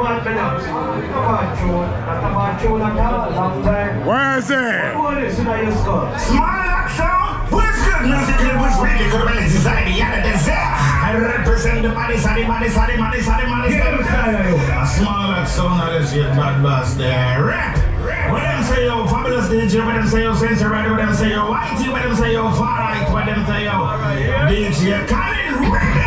what minutes? Come on, Joe. Not about Joe at all. Long time. Where is it? What is it in your skull? Small action. What's good music? What's really good about society? I represent the body, Get him started, yo. A small action, let's get bad boss there. Rap. What them say, yo, fabulous DJ, what them say, yo, Sensor Rider, what them say, yo, YT, what them say, yo, Far Right, what them say, yo, DJ, Colin Rhythm.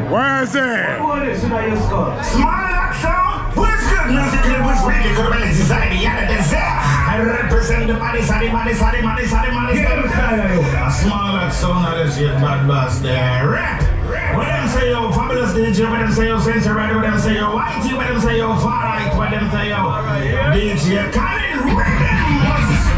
Where is it? What is it in your skull? Small action. What's good music? What's really good about society? I represent the body, Get him started, yo. A small action, let's get bad boss there. Rap. What them say, yo, fabulous DJ, what them say, yo, Sensor Rider, what them say, yo, YT, what them say, yo, Far Right, what them say, yo, DJ, Colin Rhythm.